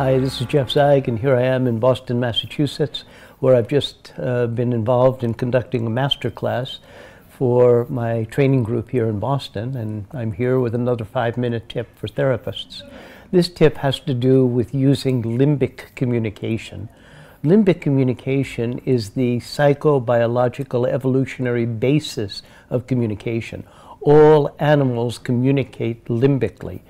Hi, this is Jeff Zeig, and here I am in Boston, Massachusetts, where I've just been involved in conducting a master class for my training group here in Boston, and I'm here with another 5-minute tip for therapists. This tip has to do with using limbic communication. Limbic communication is the psychobiological evolutionary basis of communication. All animals communicate limbically.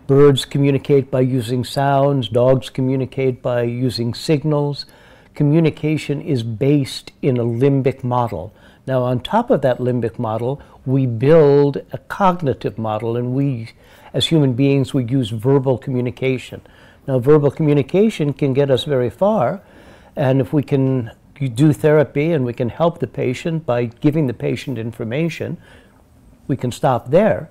Birds communicate by using sounds, dogs communicate by using signals. Communication is based in a limbic model. Now, on top of that limbic model, we build a cognitive model, and we, as human beings, we use verbal communication. Now, verbal communication can get us very far, and if we can do therapy and we can help the patient by giving the patient information, we can stop there.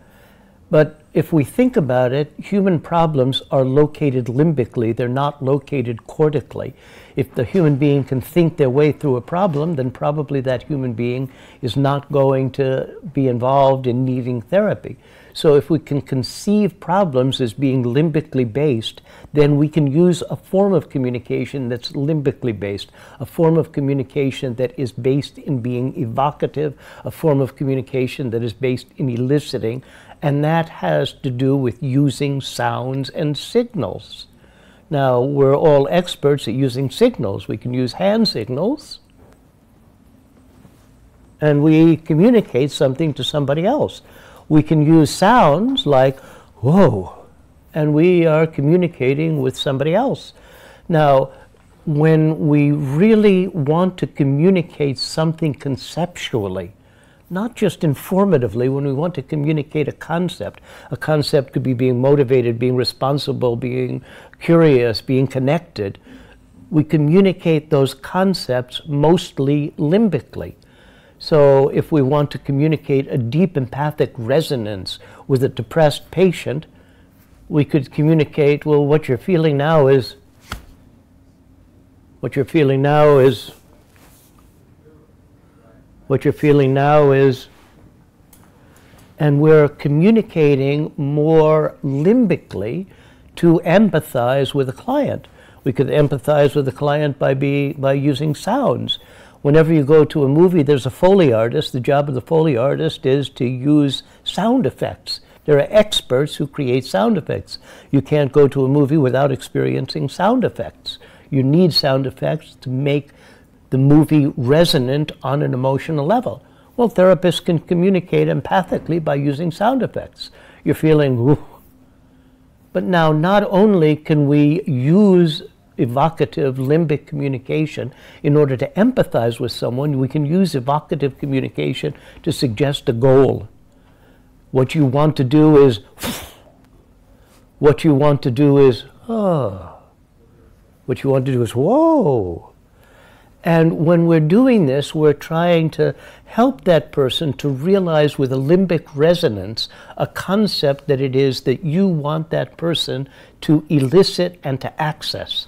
But if we think about it, human problems are located limbically. They're not located cortically. If the human being can think their way through a problem, then probably that human being is not going to be involved in needing therapy. So if we can conceive problems as being limbically based, then we can use a form of communication that's limbically based, a form of communication that is based in being evocative, a form of communication that is based in eliciting, and that has to do with using sounds and signals. Now, we're all experts at using signals. We can use hand signals, and we communicate something to somebody else. We can use sounds like, whoa, and we are communicating with somebody else. Now, when we really want to communicate something conceptually, not just informatively, when we want to communicate a concept could be being motivated, being responsible, being curious, being connected. We communicate those concepts mostly limbically. So if we want to communicate a deep empathic resonance with a depressed patient, we could communicate, well, what you're feeling now is, and we're communicating more limbically to empathize with a client. We could empathize with a client by using sounds. Whenever you go to a movie, there's a Foley artist. The job of the Foley artist is to use sound effects. There are experts who create sound effects. You can't go to a movie without experiencing sound effects. You need sound effects to make the movie resonant on an emotional level. Well, therapists can communicate empathically by using sound effects. You're feeling, ooh. But now, not only can we use evocative limbic communication in order to empathize with someone, we can use evocative communication to suggest a goal. What you want to do is, oh. What you want to do is, whoa. And when we're doing this, we're trying to help that person to realize with a limbic resonance a concept that it is that you want that person to elicit and to access.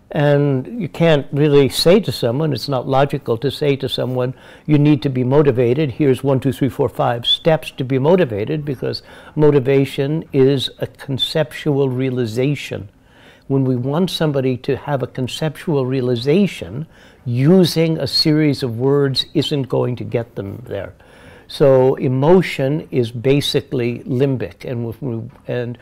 And you can't really say to someone, it's not logical to say to someone, you need to be motivated. Here's 1, 2, 3, 4, 5 steps to be motivated, because motivation is a conceptual realization. When we want somebody to have a conceptual realization, using a series of words isn't going to get them there. So emotion is basically limbic, and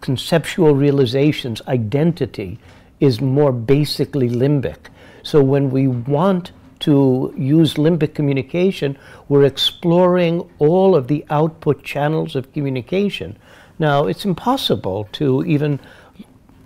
conceptual realizations, identity, is more basically limbic. So when we want to use limbic communication, we're exploring all of the output channels of communication. Now, it's impossible to even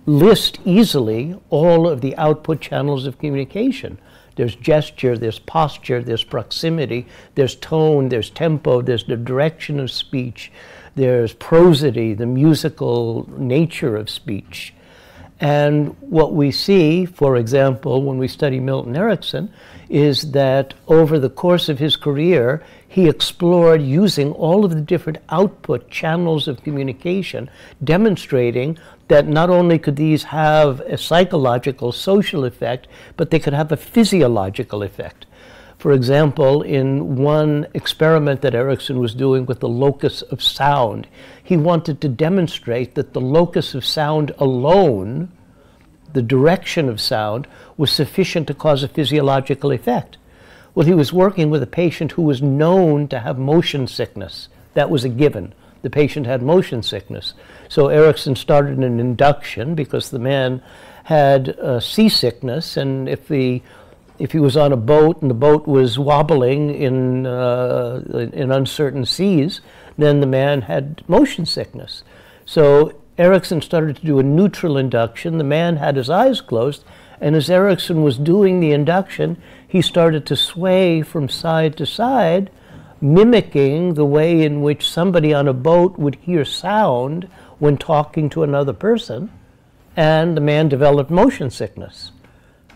list easily all of the output channels of communication. There's gesture, there's posture, there's proximity, there's tone, there's tempo, there's the direction of speech, there's prosody, the musical nature of speech. And what we see, for example, when we study Milton Erickson, is that over the course of his career, he explored using all of the different output channels of communication, demonstrating that not only could these have a psychological, social effect, but they could have a physiological effect. For example, in one experiment that Erickson was doing with the locus of sound, he wanted to demonstrate that the locus of sound alone the direction of sound was sufficient to cause a physiological effect. Well, he was working with a patient who was known to have motion sickness. That was a given. The patient had motion sickness. So Erickson started an induction because the man had seasickness, and if he was on a boat and the boat was wobbling in uncertain seas, then the man had motion sickness. So Erickson started to do a neutral induction. The man had his eyes closed, and as Erickson was doing the induction, he started to sway from side to side, mimicking the way in which somebody on a boat would hear sound when talking to another person, and the man developed motion sickness.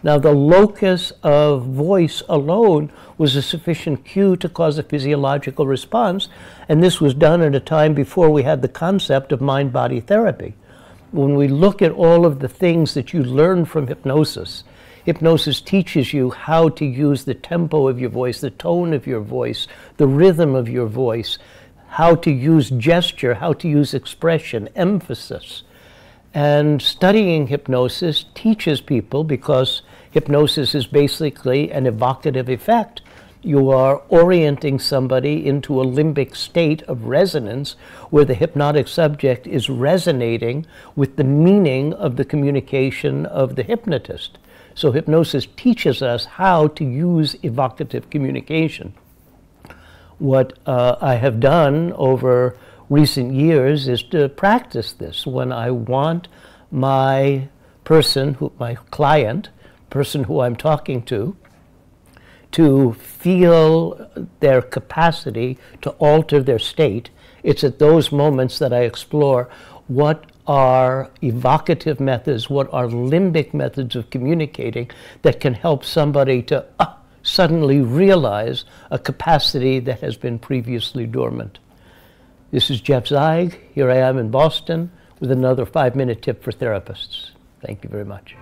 Now, the locus of voice alone was a sufficient cue to cause a physiological response, and this was done at a time before we had the concept of mind-body therapy. When we look at all of the things that you learn from hypnosis, hypnosis teaches you how to use the tempo of your voice, the tone of your voice, the rhythm of your voice, how to use gesture, how to use expression, emphasis. And studying hypnosis teaches people, because hypnosis is basically an evocative effect. You are orienting somebody into a limbic state of resonance where the hypnotic subject is resonating with the meaning of the communication of the hypnotist. So hypnosis teaches us how to use evocative communication. What I have done over recent years is to practice this. When I want my person, my client, person who I'm talking to feel their capacity to alter their state, it's at those moments that I explore what are evocative methods, what are limbic methods of communicating that can help somebody to suddenly realize a capacity that has been previously dormant. This is Jeff Zeig. Here I am in Boston with another 5-minute tip for therapists. Thank you very much.